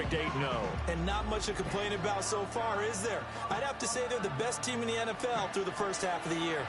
perfect 8-0. And not much to complain about so far, is there? I'd have to say they're the best team in the NFL through the first half of the year.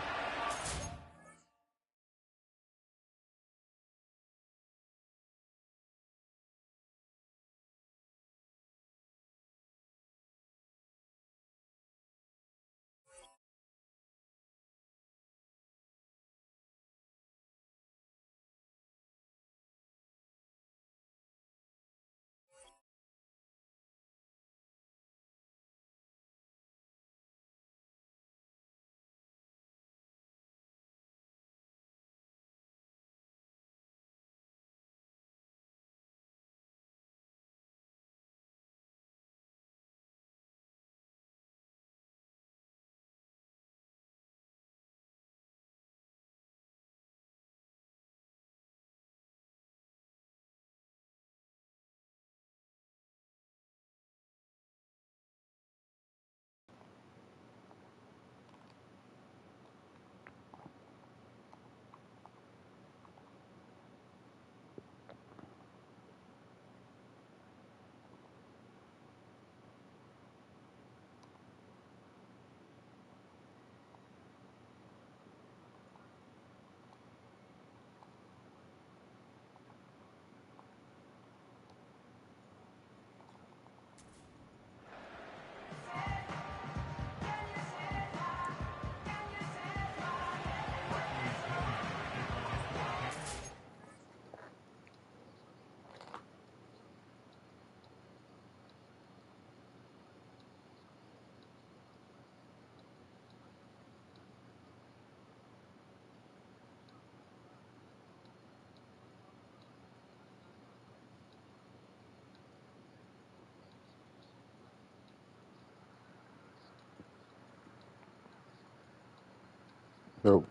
Nope.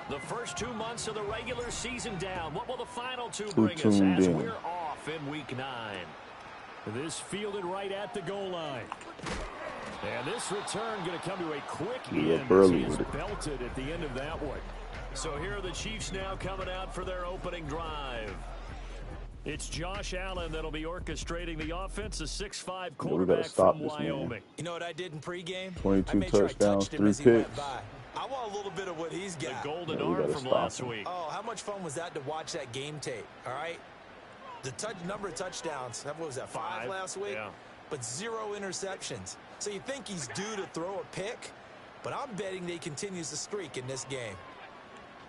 The first 2 months of the regular season down. What will the final two bring us as we're off in week 9? This fielded right at the goal line. And this return going to come to a quick end as he is belted at the end of that one. So here are the Chiefs now coming out for their opening drive. It's Josh Allen that'll be orchestrating the offense, a 6'5" quarterback from Wyoming. You know what I did in pregame? 22 touchdowns, 3 picks. I want a little bit of what he's got. The golden arm from last week. Oh, how much fun was that to watch that game tape, all right? The number of touchdowns, what was that, 5 last week? Yeah. But 0 interceptions. So you think he's due to throw a pick? But I'm betting that he continues the streak in this game.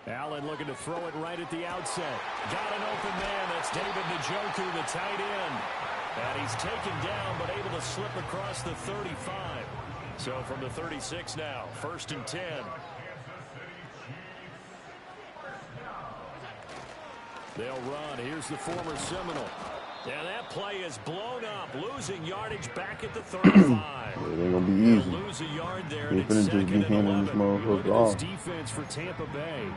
Allen looking to throw it right at the outset. Got an open man. That's David Njoku, the tight end. And he's taken down, but able to slip across the 35. So from the 36 now, 1st and 10. They'll run. Here's the former Seminole. And that play is blown up, losing yardage back at the 35. It ain't gonna be easy. Lose a yard there. They're gonna just be handing this motherfucker off. Defense for Tampa Bay.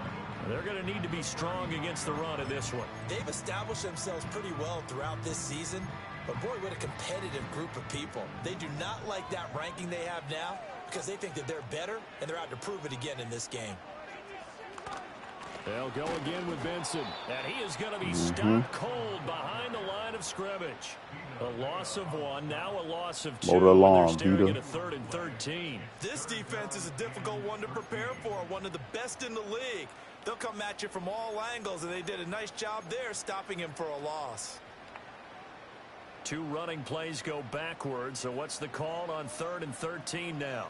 They're going to need to be strong against the run in this one. They've established themselves pretty well throughout this season. But, boy, what a competitive group of people. They do not like that ranking they have now because they think that they're better, and they're out to prove it again in this game. They'll go again with Benson. And he is going to be stopped cold behind the line of scrimmage. A loss of 1, now a loss of 2. They're staring at a 3rd and 13. This defense is a difficult one to prepare for, one of the best in the league. They'll come at you from all angles, and they did a nice job there stopping him for a loss. 2 running plays go backwards, so what's the call on 3rd and 13 now?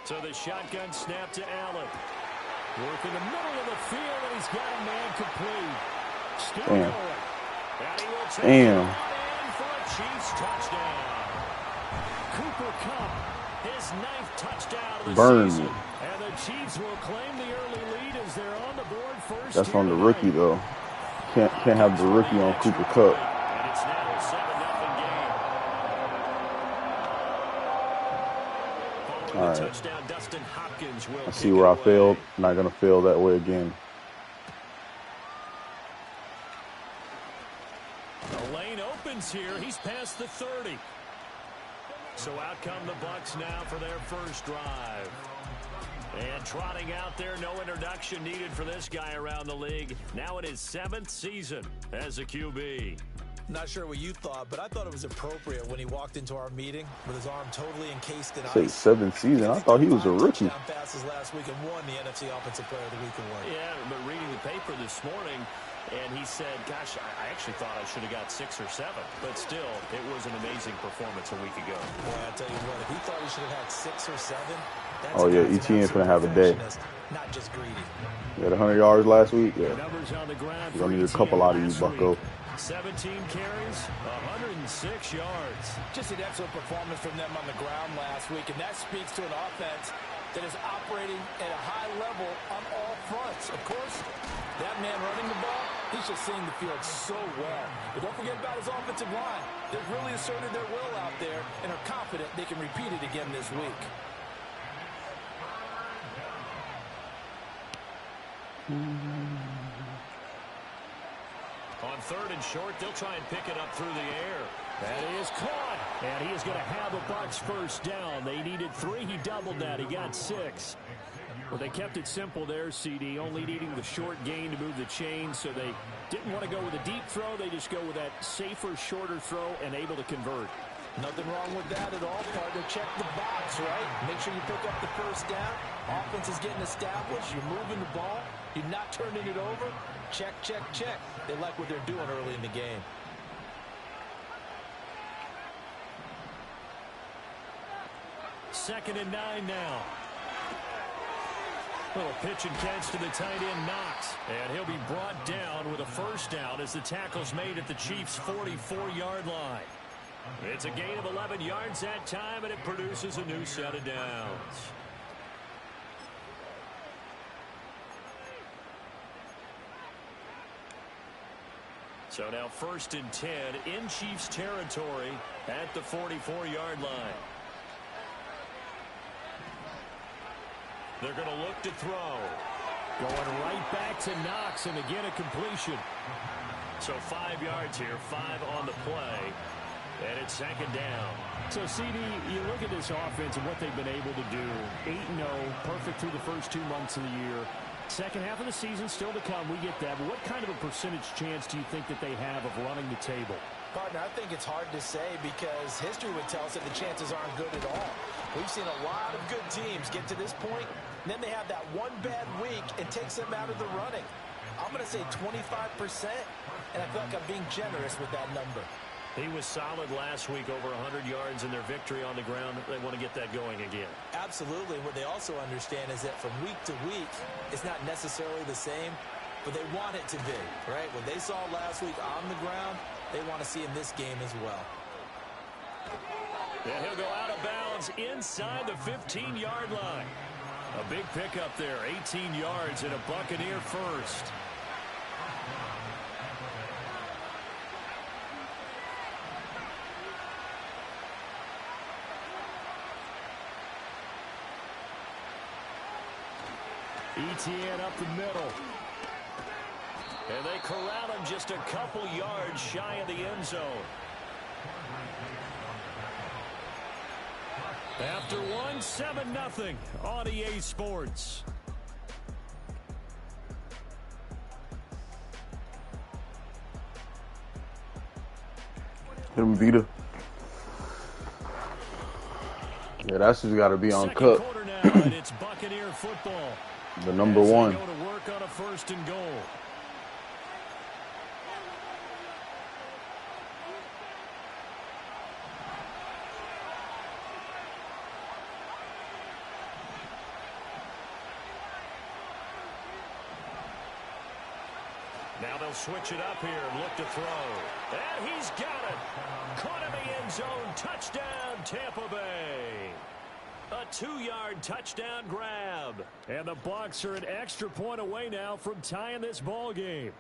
So the shotgun snap to Allen. Work in the middle of the field, and he's got a man complete. Still going. And he will take it on in for a Chiefs touchdown. Cooper Kupp, his 9th touchdown of the season. And the Chiefs will claim the early lead as they're on the board first. That's on the rookie, though. Can't have the rookie on Cooper Kupp. For the touchdown, Dustin Hopkins will I see where I failed. Not going to fail that way again. The lane opens here. He's past the 30. So out come the Bucs now for their first drive. And trotting out there, no introduction needed for this guy around the league. Now in his 7th season as a QB. Not sure what you thought, but I thought it was appropriate when he walked into our meeting with his arm totally encased in Say ice. 7th season. I thought he was a rookie. Passes last week and won the NFC Offensive Player of the Week award. Yeah, but reading the paper this morning, and he said, gosh, I actually thought I should have got 6 or 7. But still, it was an amazing performance a week ago. Boy, I tell you what, if he thought he should have had 6 or 7, that's oh, yeah, ETN's going to have a day. Not just greedy. He had 100 yards last week. Yeah. Numbers on the ground. He's going to need a couple out of you, Bucko. 17 carries, 106 yards. Just an excellent performance from them on the ground last week, and that speaks to an offense that is operating at a high level on all fronts. Of course, that man running the ball, he's just seeing the field so well. But don't forget about his offensive line. They've really asserted their will out there and are confident they can repeat it again this week. On 3rd and short, they'll try and pick it up through the air. That is caught. And he is going to have a Bucs first down. They needed 3. He doubled that. He got 6. Well, they kept it simple there, CD, only needing the short gain to move the chains, so they didn't want to go with a deep throw. They just go with that safer, shorter throw and able to convert. Nothing wrong with that at all, partner. Check the box, right? Make sure you pick up the first down. Offense is getting established. You're moving the ball. You're not turning it over. Check, check, check. They like what they're doing early in the game. Second and 9 now. Little pitch and catch to the tight end, Knox. And he'll be brought down with a first down as the tackle's made at the Chiefs' 44-yard line. It's a gain of 11 yards that time, and it produces a new set of downs. So now 1st and 10 in Chiefs territory at the 44-yard line. They're going to look to throw. Going right back to Knox, and again a completion. So 5 yards here, 5 on the play. And it's 2nd down. So, CD, you look at this offense and what they've been able to do. 8-0, perfect through the first 2 months of the year. Second half of the season still to come. We get that. But what kind of a percentage chance do you think that they have of running the table? Partner, I think it's hard to say because history would tell us that the chances aren't good at all. We've seen a lot of good teams get to this point, and then they have that one bad week and takes them out of the running. I'm going to say 25%, and I feel like I'm being generous with that number. He was solid last week, over 100 yards in their victory on the ground. They want to get that going again. Absolutely. What they also understand is that from week to week, it's not necessarily the same, but they want it to be, right? What they saw last week on the ground, they want to see in this game as well. And he'll go out of bounds inside the 15-yard line. A big pickup there, 18 yards and a Buccaneer first. ETN up the middle. And they corral him just a couple yards shy of the end zone. After one, 7-0 on EA Sports. Hit him, Vita. Yeah, that's just got to be on cut. And it's Buccaneer football. The number one. Go to work on a 1st and goal. Now they'll switch it up here and look to throw. And he's got it. Caught in the end zone. Touchdown, Tampa Bay. A 2-yard touchdown grab. And the Bucs are an extra point away now from tying this ball game.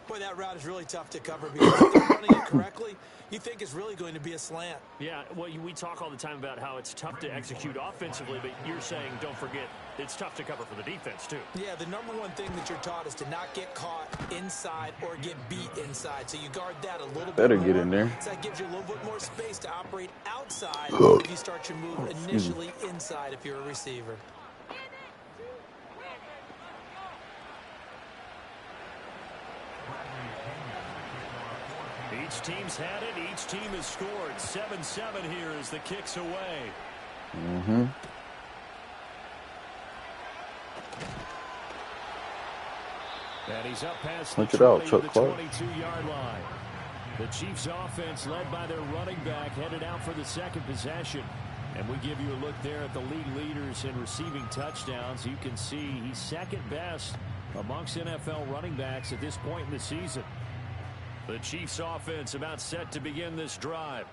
Boy, that route is really tough to cover because if they're running it correctly, you think it's really going to be a slant. Yeah, well, we talk all the time about how it's tough to execute offensively, but you're saying, don't forget, it's tough to cover for the defense, too. Yeah, the number one thing that you're taught is to not get caught inside or get beat inside. So you guard that a little bit Better more. get in there. So that gives you a little bit more space to operate outside if you start your move initially inside if you're a receiver. Each team's had it. Each team has scored. 7-7 here as the kick's away. Mm-hmm. And he's up past Punch the it out, 20 Chuck to the Clark. 22-yard line. The Chiefs offense led by their running back headed out for the second possession. And we give you a look there at the league leaders in receiving touchdowns. You can see he's second best amongst NFL running backs at this point in the season. The Chiefs offense about set to begin this drive.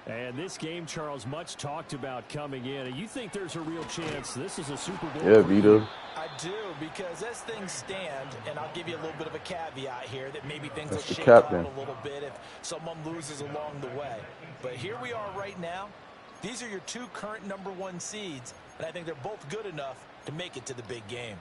And this game, Charles, much talked about coming in. And you think there's a real chance this is a Super Bowl? Yeah, Vito. I do, because as things stand, and I'll give you a little bit of a caveat here that maybe things That's will the shake out captain. a little bit if someone loses along the way. But here we are right now. These are your two current number one seeds, and I think they're both good enough to make it to the big game.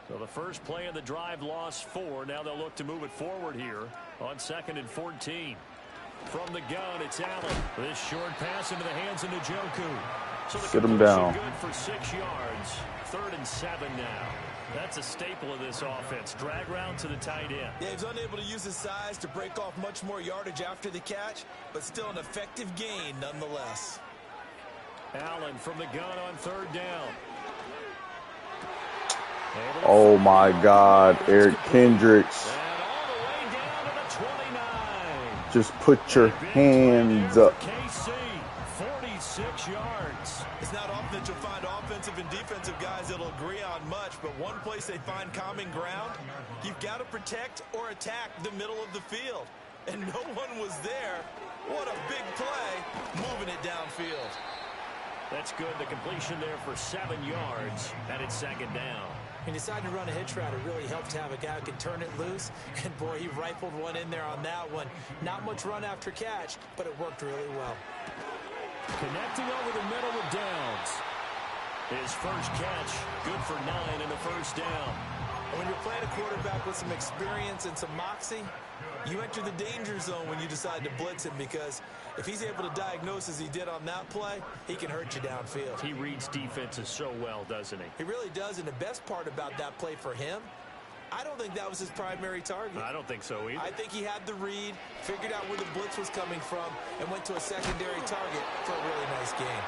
So the first play of the drive lost 4. Now they'll look to move it forward here on 2nd and 14. From the gun, it's Allen. This short pass into the hands of Njoku. So the Sit him down. good for 6 yards. 3rd and 7 now. That's a staple of this offense. Drag route to the tight end. Yeah, he's unable to use his size to break off much more yardage after the catch, but still an effective gain nonetheless. Allen from the gun on 3rd down. Oh my God, Eric Kendricks. And all the way down to the 29. Just put your hands up. KC, 46 yards. It's not often that you'll find offensive and defensive guys that'll agree on much, but one place they find common ground, you've got to protect or attack the middle of the field. And no one was there. What a big play, moving it downfield. That's good. The completion there for 7 yards, and it's 2nd down. He decided to run a hitch route. It really helped to have a guy who could turn it loose. And, boy, he rifled one in there on that one. Not much run after catch, but it worked really well. Connecting over the middle with Downs. His first catch, good for 9 and a first down. When you're playing a quarterback with some experience and some moxie, you enter the danger zone when you decide to blitz him, because if he's able to diagnose as he did on that play, he can hurt you downfield. He reads defenses so well, doesn't he? He really does, and the best part about that play for him, I don't think that was his primary target. I don't think so either. I think he had the read, figured out where the blitz was coming from, and went to a secondary target for a really nice game.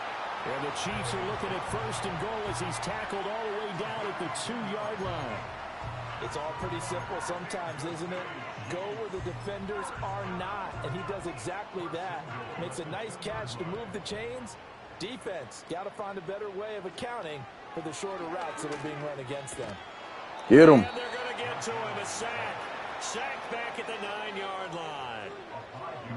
And the Chiefs are looking at 1st and goal as he's tackled all the way down at the 2-yard line. It's all pretty simple sometimes, isn't it? Go where the defenders are not, and he does exactly that. Makes a nice catch to move the chains. Defense, got to find a better way of accounting for the shorter routes that are being run against them. Get him. And they're going to get to him. A sack. Sack back at the 9-yard line.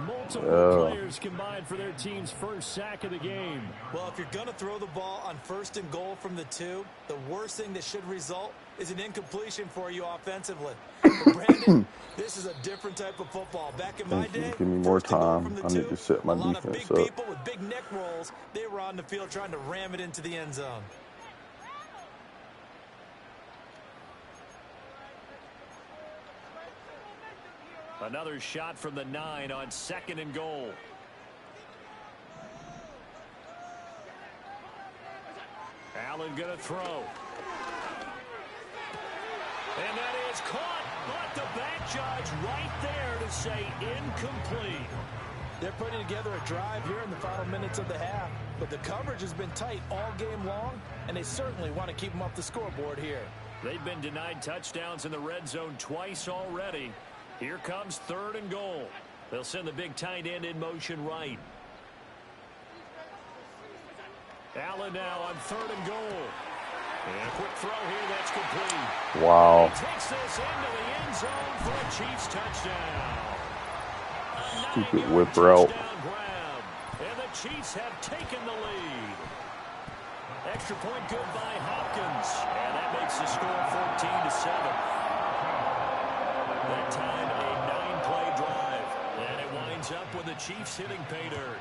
Multiple players combined for their team's first sack of the game. Well, if you're going to throw the ball on 1st and goal from the 2, the worst thing that should result is an incompletion for you offensively. But Brandon, this is a different type of football. Back in my day, give me more 1st and goal time. from the I need 2, to set my a lot of defense big up. people with big neck rolls, they were on the field trying to ram it into the end zone. Another shot from the 9 on 2nd and goal. Allen going to throw. And that is caught, but the back judge right there to say incomplete. They're putting together a drive here in the final minutes of the half, but the coverage has been tight all game long, and they certainly want to keep them off the scoreboard here. They've been denied touchdowns in the red zone twice already. Here comes 3rd and goal. They'll send the big tight end in motion right. Allen now on 3rd and goal. And a quick throw here that's complete. Wow. He takes this into the end zone for a Chiefs touchdown. Stupid 9-yard whip route. touchdown grab. And the Chiefs have taken the lead. Extra point good by Hopkins. And that makes the score 14-7. That time a 9-play drive. And it winds up with the Chiefs hitting pay dirt.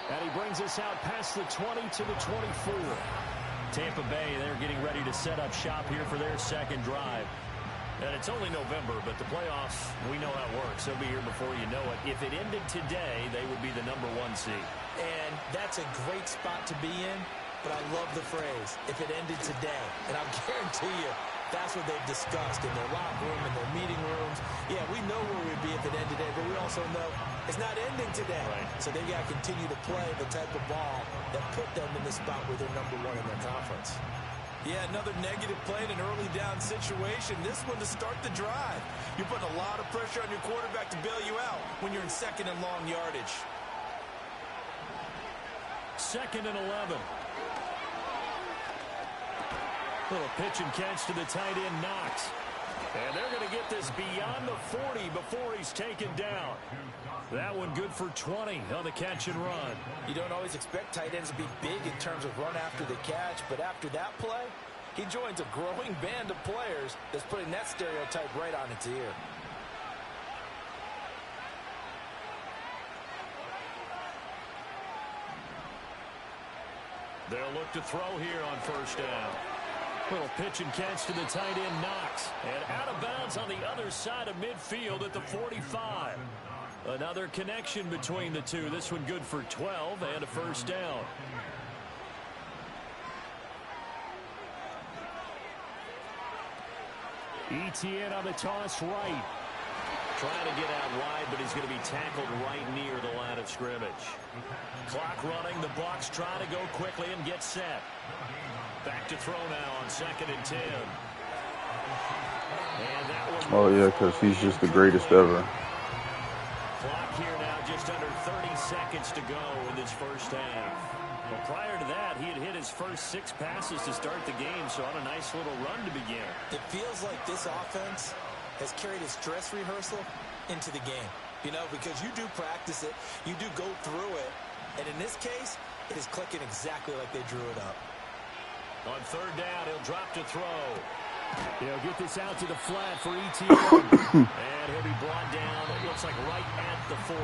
And he brings us out past the 20 to the 24. Tampa Bay, they're getting ready to set up shop here for their second drive. And it's only November, but the playoffs, we know how it works. They'll be here before you know it. If it ended today, they would be the #1 seed. And that's a great spot to be in, but I love the phrase, if it ended today. And I'll guarantee you, that's what they've discussed in their locker room, in their meeting rooms. Yeah, we know where we'd be if it ended today, but we also know it's not ending today. Right. So they've got to continue to play the type of ball that put them in the spot where they're #1 in their conference. Yeah, another negative play in an early down situation. This one to start the drive. You're putting a lot of pressure on your quarterback to bail you out when you're in second and long yardage. 2nd and 11. Little pitch and catch to the tight end, Knox. And they're going to get this beyond the 40 before he's taken down. That one good for 20 on the catch and run. You don't always expect tight ends to be big in terms of run after the catch, but after that play, he joins a growing band of players that's putting that stereotype right on its ear. They'll look to throw here on 1st down. Little pitch and catch to the tight end, Knox. And out of bounds on the other side of midfield at the 45. Another connection between the two. This one good for 12 and a 1st down. ETN on the toss right. Trying to get out wide, but he's going to be tackled right near the line of scrimmage. Clock running. The Bucs try to go quickly and get set. Back to throw now on 2nd and 10. And that one. Oh, yeah, because he's just the greatest ever. Clock here now, just under 30 seconds to go in this 1st half. Well, prior to that, he had hit his first 6 passes to start the game, so on a nice little run to begin. It feels like this offense has carried its dress rehearsal into the game. You know, because you do practice it, you do go through it, and in this case, it is clicking exactly like they drew it up. On 3rd down, he'll drop to throw. He'll get this out to the flat for ETN. And he'll be brought down, it looks like right at the 40.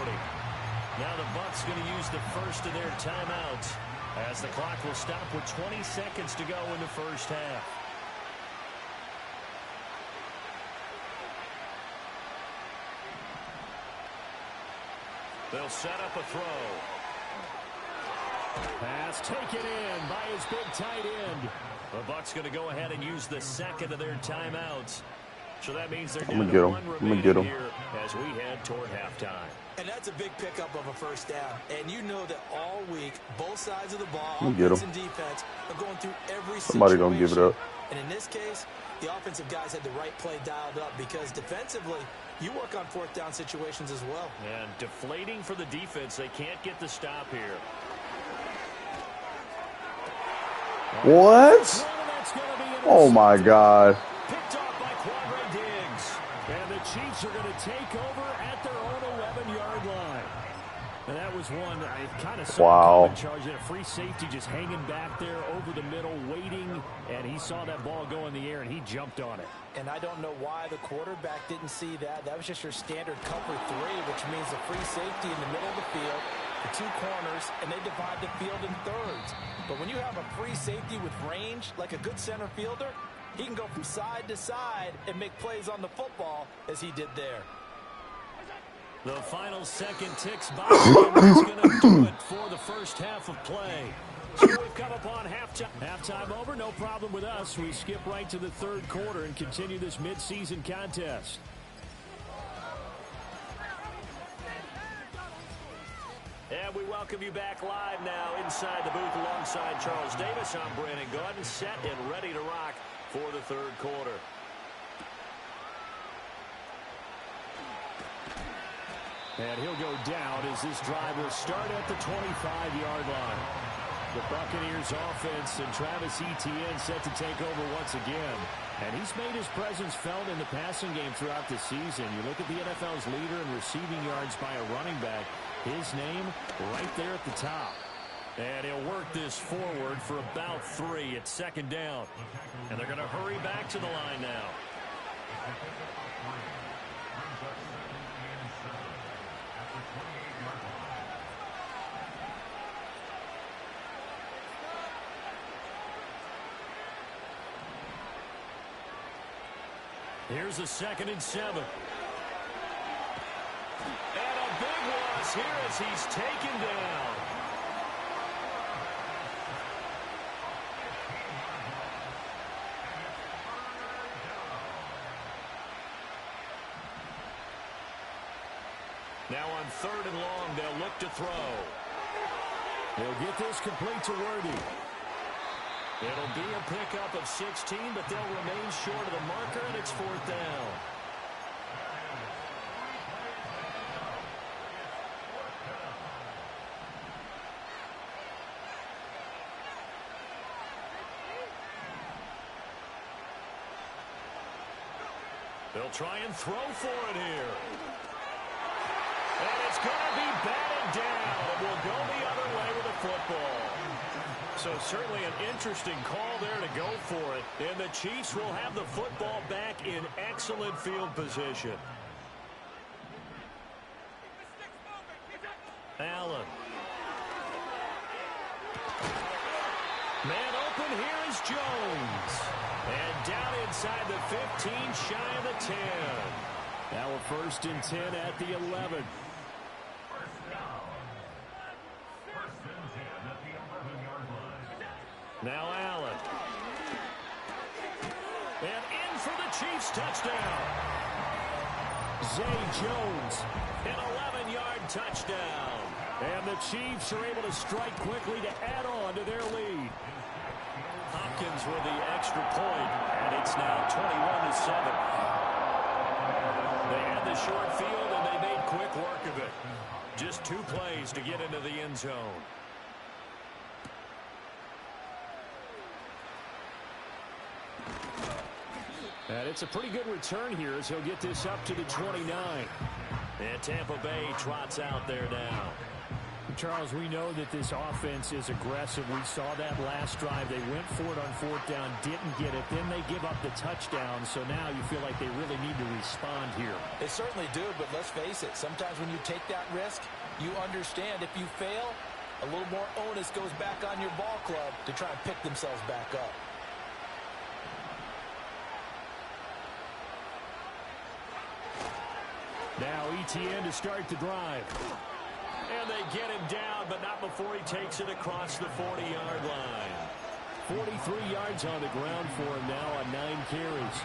Now the Bucs going to use the first of their timeouts as the clock will stop with 20 seconds to go in the 1st half. They'll set up a throw. Pass taken in by his big tight end. The Bucs going to go ahead and use the 2nd of their timeouts. So that means they're down to 1 remaining here as we head toward halftime. And that's a big pickup of a 1st down. And you know that all week, both sides of the ball, offense and defense, are going through every Somebody situation. gonna give it up. And in this case, the offensive guys had the right play dialed up because defensively, you work on 4th down situations as well. And deflating for the defense. They can't get the stop here. What? Oh, my God. Picked off by Quadre Diggs. And the Chiefs are going to take over at their own 11-yard line. And that was one I kind of saw in charge. A free safety just hanging back there over the middle, waiting. And he saw that ball go in the air, and he jumped on it. And I don't know why the quarterback didn't see that. That was just your standard cover 3, which means a free safety in the middle of the field, the 2 corners, and they divide the field in thirds. But when you have a free safety with range, like a good center fielder, he can go from side to side and make plays on the football as he did there. The final second ticks by, and that's going to do it for the 1st half of play. So we've come upon halftime. Halftime over, no problem with us. We skip right to the 3rd quarter and continue this midseason contest. And we welcome you back live now inside the booth alongside Charles Davis. I'm Brandon Gordon, set and ready to rock for the 3rd quarter. And he'll go down as this drive will start at the 25-yard line. The Buccaneers offense and Travis Etienne set to take over once again. And he's made his presence felt in the passing game throughout the season. You look at the NFL's leader in receiving yards by a running back. His name right there at the top. And he'll work this forward for about 3 at second down. And they're going to hurry back to the line now. Here's a 2nd and 7. And a big loss here as he's taken down. Now on 3rd and long, they'll look to throw. They'll get this complete to Worthy. It'll be a pickup of 16, but they'll remain short of the marker, and it's 4th down. They'll try and throw for it here. And it's going to be batted down. It will go the other way with the football. So certainly an interesting call there to go for it. And the Chiefs will have the football back in excellent field position. Allen. Man open, here is Jones. And down inside the 15, shy of the 10. Now a 1st and 10 at the 11. Now Allen. And in for the Chiefs touchdown. Zay Jones, an 11-yard touchdown. And the Chiefs are able to strike quickly to add on to their lead. Hopkins with the extra point, and it's now 21-7. They had the short field, and they made quick work of it. Just 2 plays to get into the end zone. And it's a pretty good return here as he'll get this up to the 29. And Tampa Bay trots out there now. Charles, we know that this offense is aggressive. We saw that last drive. They went for it on 4th down, didn't get it. Then they give up the touchdown. So now you feel like they really need to respond here. They certainly do, but let's face it. Sometimes when you take that risk, you understand if you fail, a little more onus goes back on your ball club to try and pick themselves back up. Now Etienne to start the drive. And they get him down, but not before he takes it across the 40-yard line. 43 yards on the ground for him now on 9 carries.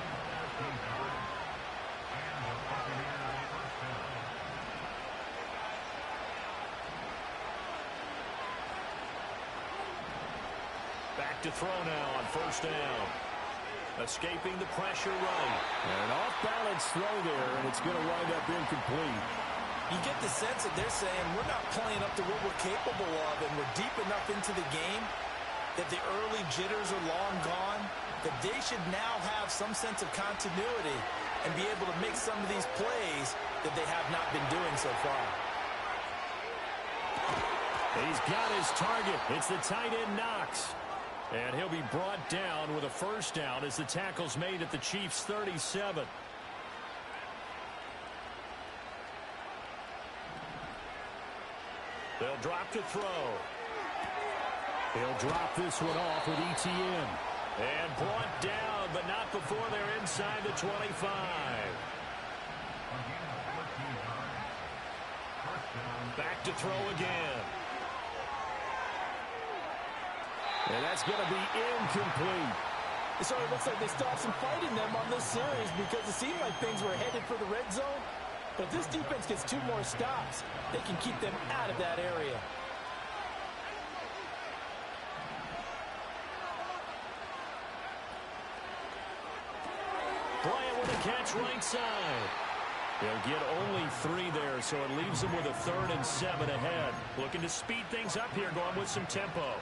Back to throw now on 1st down. Escaping the pressure right. And an off-balance throw there, and it's going to wind up incomplete. You get the sense that they're saying we're not playing up to what we're capable of, and we're deep enough into the game that the early jitters are long gone, that they should now have some sense of continuity and be able to make some of these plays that they have not been doing so far. He's got his target. It's the tight end Knox. And he'll be brought down with a 1st down as the tackle's made at the Chiefs' 37. They'll drop to throw. He'll drop this one off with Etienne. And brought down, but not before they're inside the 25. Back to throw again. And that's going to be incomplete. So it looks like they stopped some fight in them on this series because it seemed like things were headed for the red zone. But if this defense gets 2 more stops, they can keep them out of that area. Bryant with a catch right side. They'll get only 3 there, so it leaves them with a 3rd and 7 ahead. Looking to speed things up here, going with some tempo.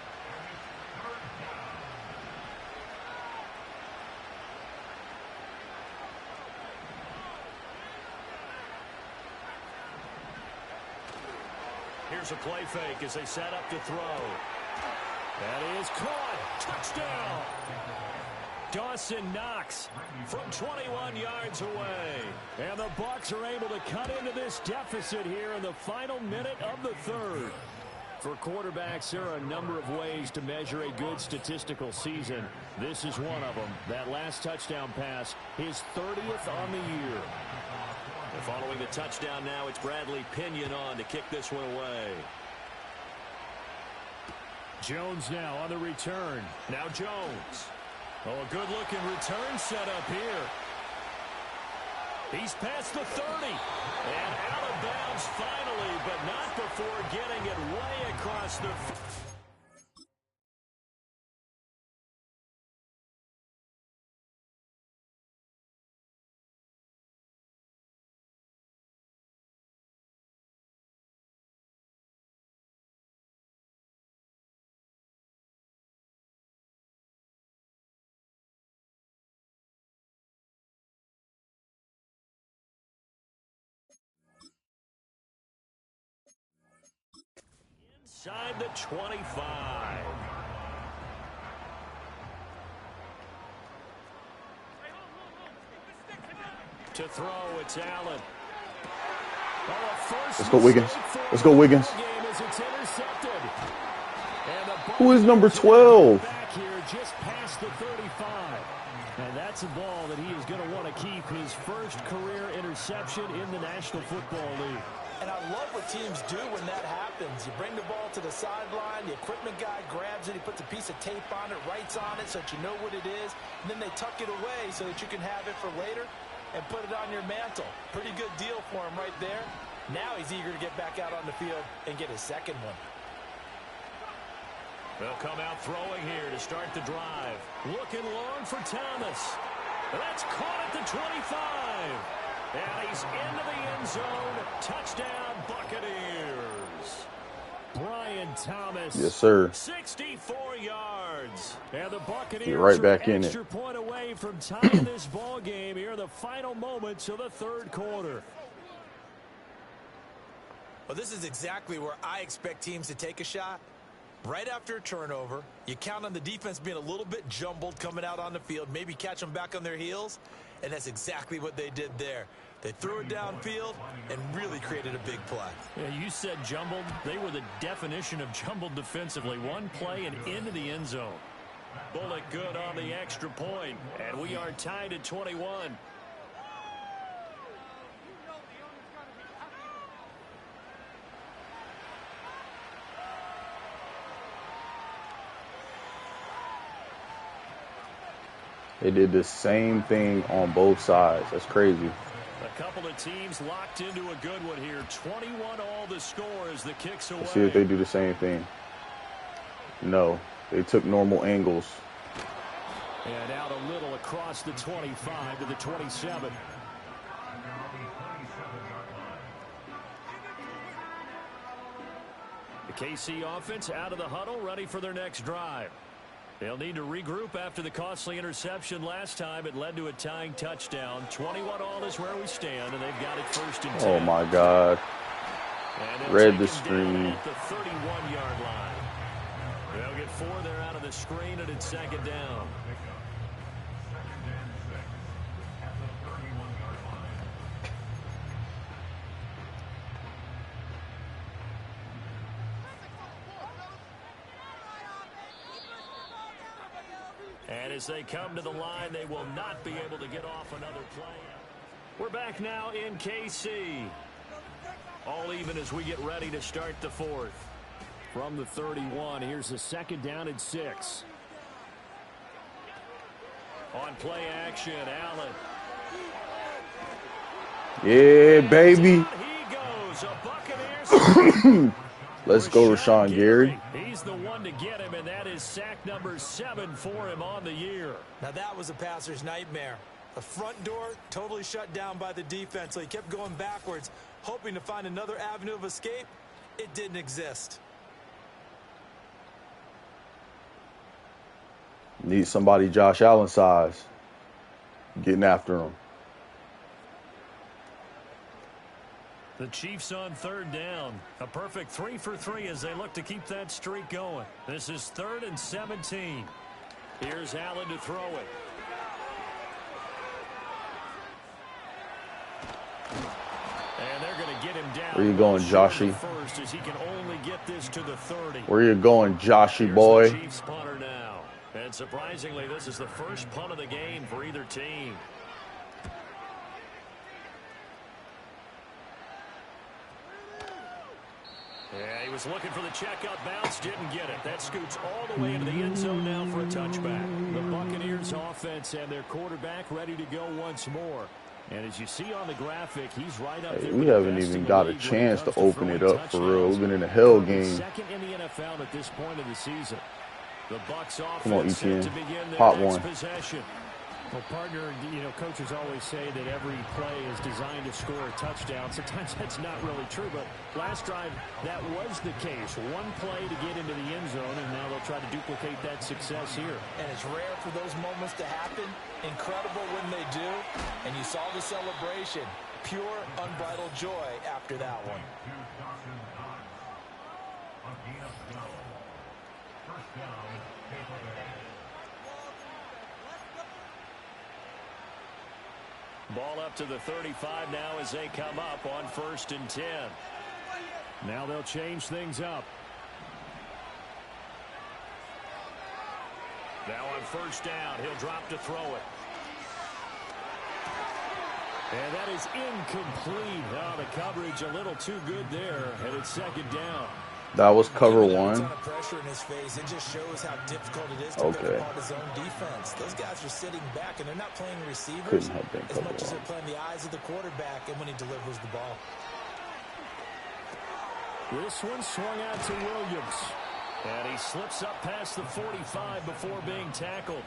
Here's a play fake as they set up to throw. That is caught. Touchdown. Dawson Knox from 21 yards away. And the Bucs are able to cut into this deficit here in the final minute of the third. For quarterbacks, there are a number of ways to measure a good statistical season. This is one of them. That last touchdown pass, his 30th on the year. And following the touchdown now, it's Bradley Pinion on to kick this one away. Jones now on the return. Now Jones. Oh, a good-looking return set up here. He's past the 30. And out of bounds finally, but not before getting it way across the... Inside the 25. To throw, it's Allen. Let's go, Wiggins. Let's go, Wiggins. Who is number 12? Back here just past the 35. And that's a ball that he is going to want to keep, his first career interception in the National Football League. And I love what teams do when that happens. You bring the ball to the sideline, the equipment guy grabs it, he puts a piece of tape on it, writes on it so that you know what it is, and then they tuck it away so that you can have it for later and put it on your mantle. Pretty good deal for him right there. Now he's eager to get back out on the field and get his second one. They'll come out throwing here to start the drive. Looking long for Thomas. That's caught at the 25. And he's into the end zone. Touchdown, Buccaneers. Brian Thomas. Yes, sir. 64 yards. And the Buccaneers get right back are in an it. extra point away from tying this ball game here in the final moments of the third quarter. Well, this is exactly where I expect teams to take a shot. Right after a turnover, you count on the defense being a little bit jumbled coming out on the field, maybe catch them back on their heels, and that's exactly what they did there. They threw it downfield and really created a big play. Yeah, you said jumbled. They were the definition of jumbled defensively. One play and into the end zone. Bullet good on the extra point, and we are tied at 21. They did the same thing on both sides. That's crazy. A couple of teams locked into a good one here. 21 all the score as the kicks away. Let's see if they do the same thing. No, they took normal angles. And out a little across the 25 to the 27. The KC offense out of the huddle, ready for their next drive. They'll need to regroup after the costly interception last time. It led to a tying touchdown. 21 all is where we stand, and they've got it first and 10. Oh, my God. Read the screen. At the 31-yard line. They'll get 4 there out of the screen, and it's second down. And as they come to the line, they will not be able to get off another play. We're back now in KC. All even as we get ready to start the fourth. From the 31, here's the second down and 6. On play action, Allen. Yeah, baby. He goes. A Buccaneers. Let's go, Rashawn Gary. He's the one to get him, and that is sack number 7 for him on the year. Now that was a passer's nightmare. The front door totally shut down by the defense, so he kept going backwards, hoping to find another avenue of escape. It didn't exist. Need somebody Josh Allen size. Getting after him. The Chiefs on third down. A perfect 3 for 3 as they look to keep that streak going. This is 3rd and 17. Here's Allen to throw it. And they're going to get him down. Where you going, Joshy? First, as he can only get this to the 30. Where you going, Joshy boy? The Chiefs punter now. And surprisingly, this is the first punt of the game for either team. Yeah, he was looking for the checkup bounce, didn't get it. That scoots all the way into the end zone now for a touchback. The Buccaneers offense and their quarterback ready to go once more. And as you see on the graphic, he's right up there. We haven't even got a chance to open it up for real. We've been in a hell game. Second in the NFL at this point of the season. The Bucs Come on, offense set to ETN. begin their Hot next one. possession. Well, partner, you know, coaches always say that every play is designed to score a touchdown. Sometimes that's not really true, but last drive, that was the case. One play to get into the end zone, and now they'll try to duplicate that success here. And it's rare for those moments to happen. Incredible when they do. And you saw the celebration. Pure, unbridled joy after that one. Ball up to the 35 now as they come up on 1st and 10. Now they'll change things up. Now on 1st down, he'll drop to throw it. And that is incomplete. Oh, the coverage a little too good there, and it's 2nd down. That was cover Even one. a ton of pressure in his face. It just shows how difficult it is to pick apart his own defense. Those guys are sitting back, and they're not playing receivers Couldn't have been as cover much as one. they're playing the eyes of the quarterback and when he delivers the ball. This one swung out to Williams. And he slips up past the 45 before being tackled.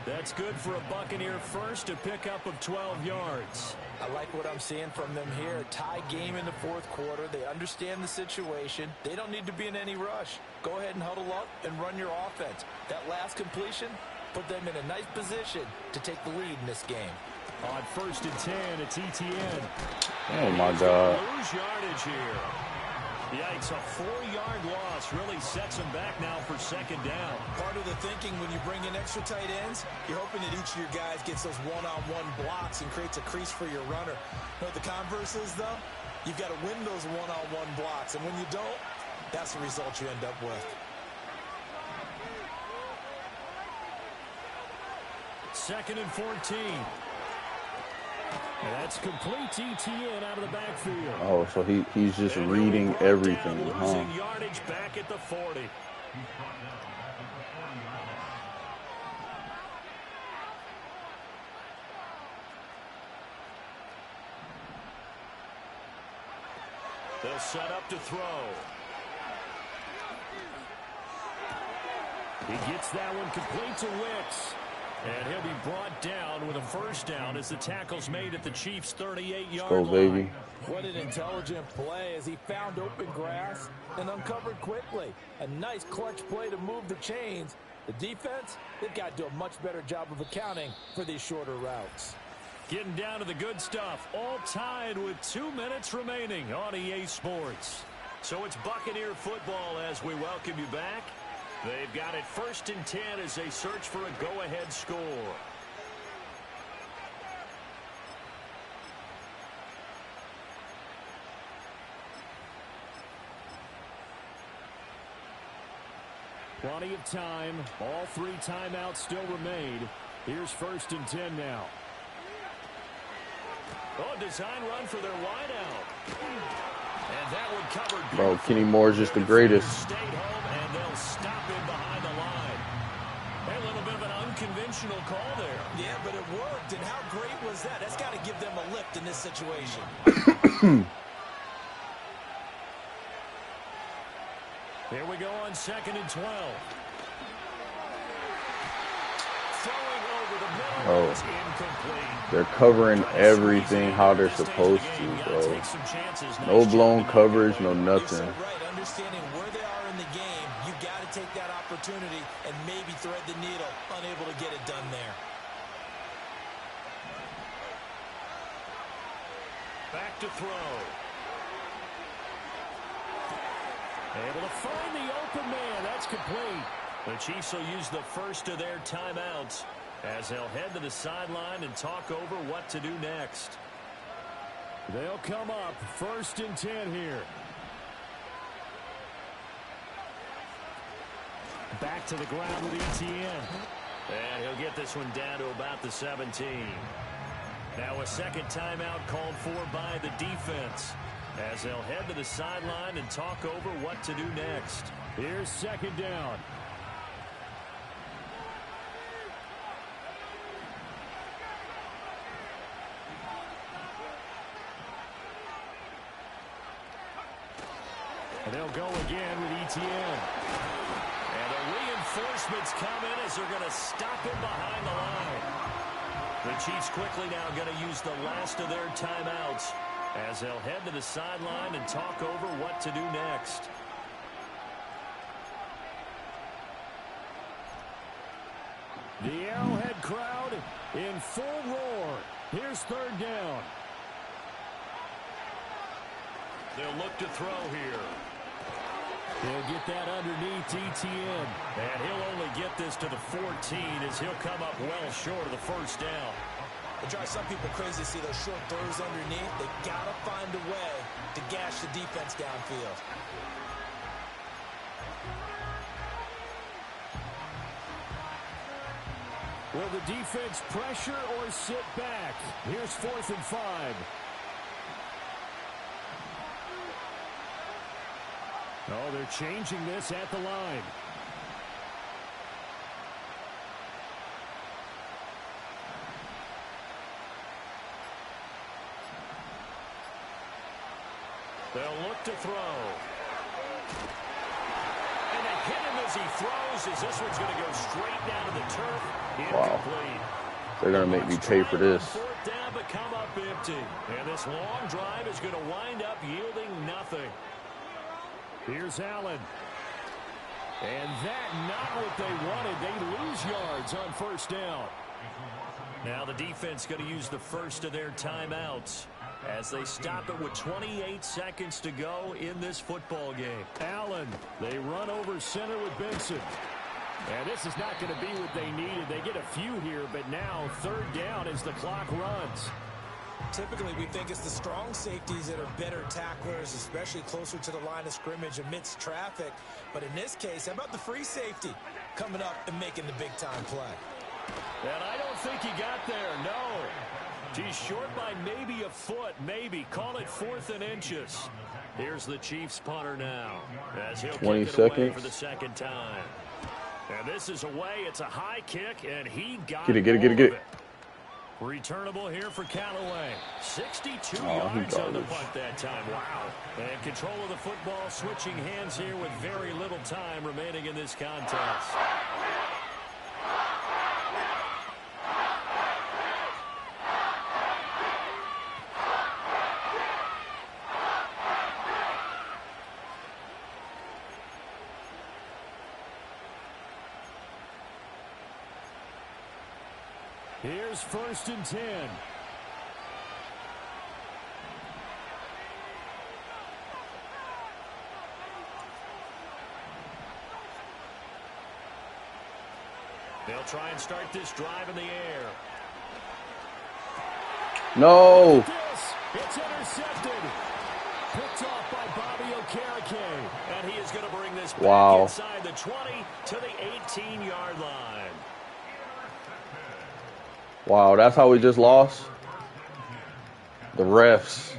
That's good for a Buccaneer first, a pickup of 12 yards. I like what I'm seeing from them here. Tie game in the 4th quarter. They understand the situation. They don't need to be in any rush. Go ahead and huddle up and run your offense. That last completion put them in a nice position to take the lead in this game. On 1st and 10, it's ETN. Oh my God. Lose yardage here. Yikes, a 4-yard loss really sets him back now for 2nd down. Part of the thinking when you bring in extra tight ends, you're hoping that each of your guys gets those one-on-one blocks and creates a crease for your runner. You know what the converse is, though? You've got to win those one-on-one blocks, and when you don't, that's the result you end up with. 2nd and 14. And that's complete. ETN out of the backfield. Oh, so he's just reading everything, huh? Losing yardage back at the 40. They'll set up to throw. He gets that one complete to Wicks. And he'll be brought down with a 1st down as the tackle's made at the Chiefs' 38-yard line. Go, baby. What an intelligent play as he found open grass and uncovered quickly. A nice clutch play to move the chains. The defense, they've got to do a much better job of accounting for these shorter routes. Getting down to the good stuff. All tied with 2 minutes remaining on EA Sports. So it's Buccaneer football as we welcome you back. They've got it 1st and 10 as they search for a go-ahead score. Plenty of time. All 3 timeouts still remain. Here's 1st and 10 now. Oh, design run for their wideout. And that one covered. Bro, Kenny Moore's just the greatest. Stayed home, and they'll stop him behind the line. A little bit of an unconventional call there. Yeah, but it worked, and how great was that? That's got to give them a lift in this situation. Here we go on 2nd and 12. Throwing over the middle. Oh. It's incomplete. They're covering everything how they're supposed to, bro. No blown coverage, no nothing. You're so right. Understanding where they are in the game, you got to take that opportunity and maybe thread the needle. Unable to get it done there. Back to throw. Able to find the open man. That's complete. The Chiefs will use the first of their timeouts as they'll head to the sideline and talk over what to do next. They'll come up 1st and 10 here. Back to the ground with ETN. And he'll get this one down to about the 17. Now a second timeout called for by the defense as they'll head to the sideline and talk over what to do next. Here's 2nd down. And they'll go again with ETN. And the reinforcements come in as they're going to stop him behind the line. The Chiefs quickly now going to use the last of their timeouts as they'll head to the sideline and talk over what to do next. The Arrowhead crowd in full roar. Here's 3rd down. They'll look to throw here. He'll get that underneath ETN. And he'll only get this to the 14 as he'll come up well short of the 1st down. It drives some people crazy to see those short throws underneath. They got to find a way to gash the defense downfield. Will the defense pressure or sit back? Here's 4th and 5. Oh, they're changing this at the line. They'll look to throw. And they hit him as he throws as this one's going to go straight down to the turf. Incomplete. They're going to make me pay for this. 4th down but come up empty. And this long drive is going to wind up yielding nothing. Here's Allen. And that not what they wanted. They lose yards on 1st down. Now the defense going to use the first of their timeouts as they stop it with 28 seconds to go in this football game. Allen, they run over center with Benson. And this is not going to be what they needed. They get a few here, but now 3rd down as the clock runs. Typically, we think it's the strong safeties that are better tacklers, especially closer to the line of scrimmage amidst traffic. But in this case, how about the free safety coming up and making the big-time play? And I don't think he got there, no. He's short by maybe a foot, maybe. Call it 4th and inches. Here's the Chiefs punter now as he'll 20 kick it away seconds. for the 2nd time. And this is away. It's a high kick, and he got Get it. Returnable here for Callaway. 62 yards on the punt that time. Wow. And control of the football, switching hands here with very little time remaining in this contest. Here's 1st and 10. They'll try and start this drive in the air. No. It's intercepted. Picked off by Bobby Okereke. And he is going to bring this back inside the 20 to the 18-yard line. Wow, that's how we just lost? The refs.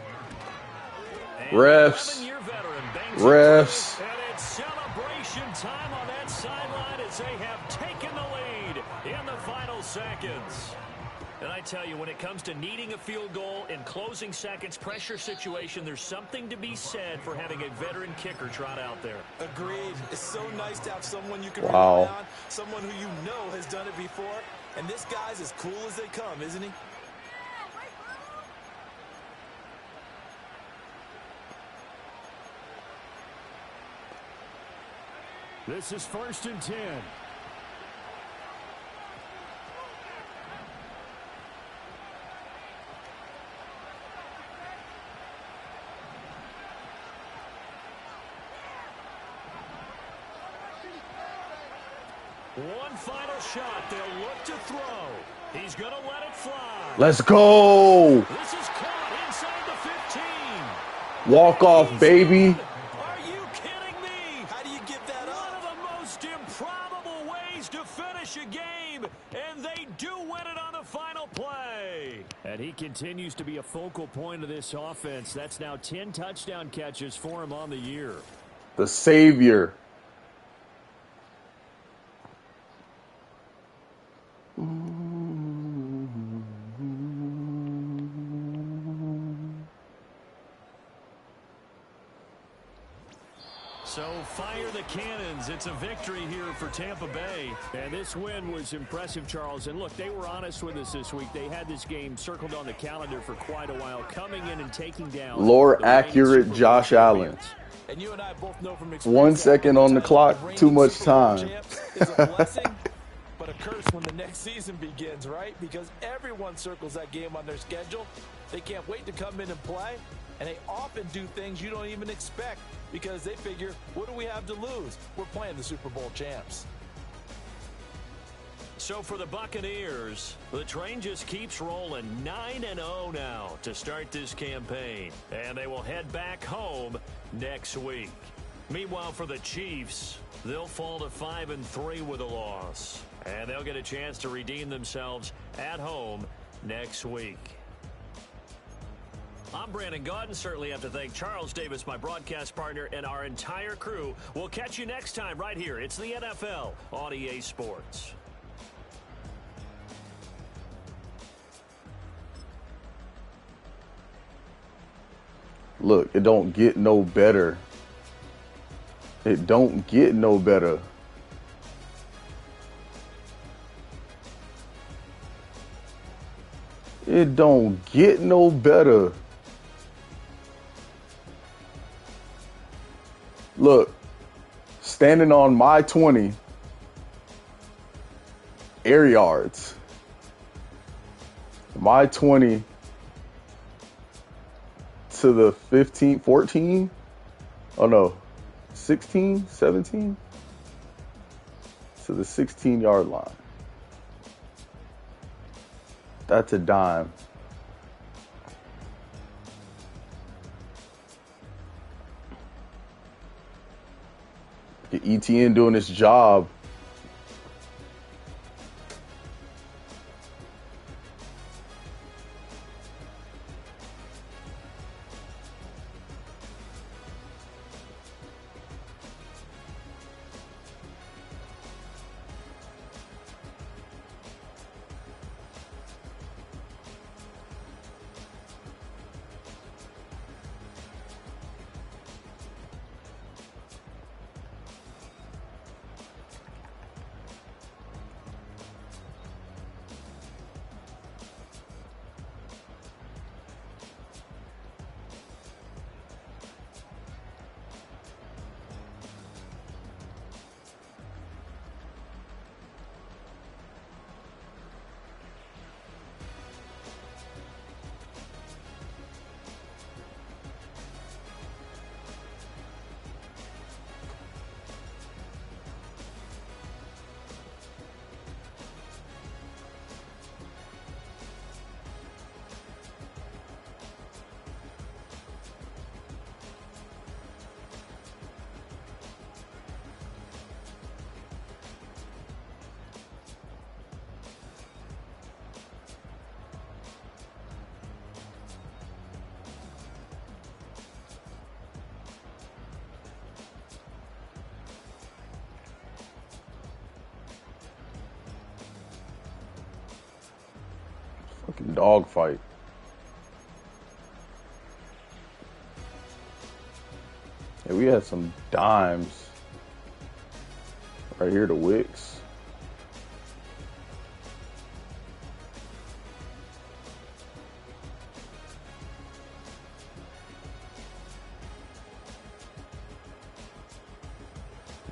Refs. Refs. And it's celebration time on that sideline as they have taken the lead in the final seconds. And I tell you, when it comes to needing a field goal in closing seconds, pressure situation, there's something to be said for having a veteran kicker trot out there. Agreed. It's so nice to have someone you can rely on, someone who you know has done it before. And this guy's as cool as they come, isn't he? This is 1st and 10. One final shot. They'll look to throw. He's going to let it fly. Let's go. This is caught inside the 15. Walk off, baby. Are you kidding me? How do you give that One up? of the most improbable ways to finish a game, and they do win it on the final play. And he continues to be a focal point of this offense. That's now 10 touchdown catches for him on the year. The savior. So fire the cannons. It's a victory here for Tampa Bay. And this win was impressive, Charles. And look, they were honest with us this week. They had this game circled on the calendar for quite a while, coming in and taking down Lord accurate Josh Allen. And you and I both know from experience 1 second on the clock, too much time. Is a blessing, but a curse when the next season begins, right? Because everyone circles that game on their schedule. They can't wait to come in and play, and they often do things you don't even expect because they figure, what do we have to lose? We're playing the Super Bowl champs. So for the Buccaneers, the train just keeps rolling 9-0 now to start this campaign. And they will head back home next week. Meanwhile, for the Chiefs, they'll fall to 5-3 with a loss. And they'll get a chance to redeem themselves at home next week. I'm Brandon Gaudin. Certainly have to thank Charles Davis, my broadcast partner, and our entire crew. We'll catch you next time right here. It's the NFL on EA Sports. Look, it don't get no better. It don't get no better. It don't get no better. Look, standing on my 20, air yards. My 20 to the 15, 14. Oh no, 16, 17 to the 16-yard line. That's a dime. Get ETN doing his job. Fucking dog fight. Yeah, we had some dimes right here to Wicks.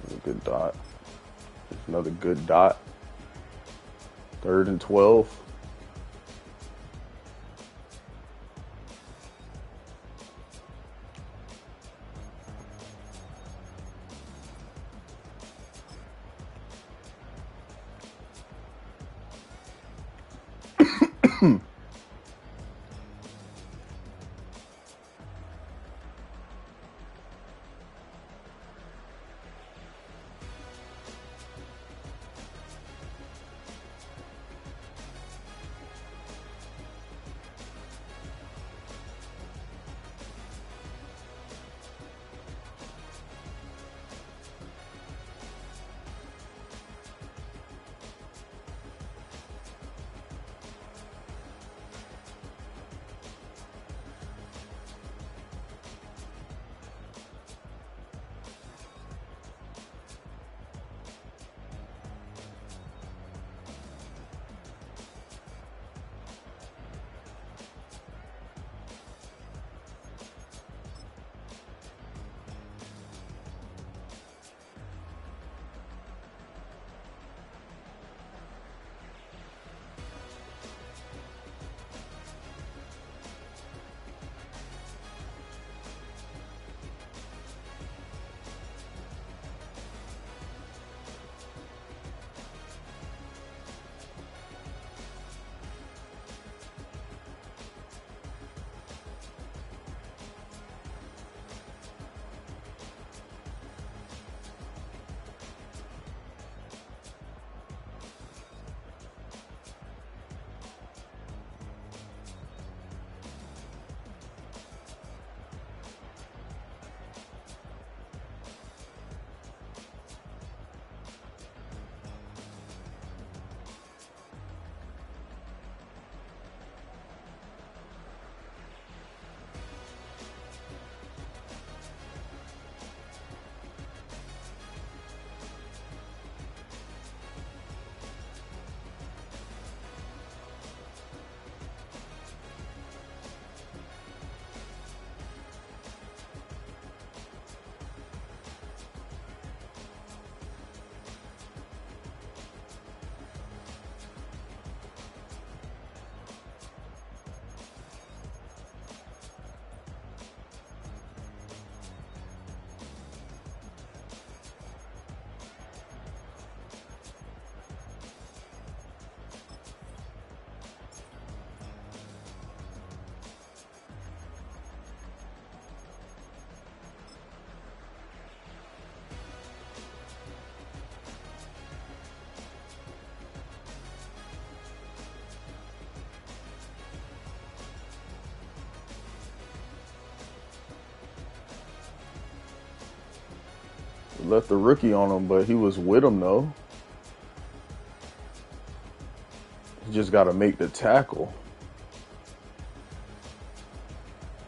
There's a good dot. There's another good dot. 3rd and 12. Left the rookie on him, but he was with him though. He just got to make the tackle.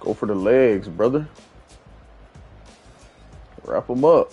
Go for the legs, brother. Wrap him up.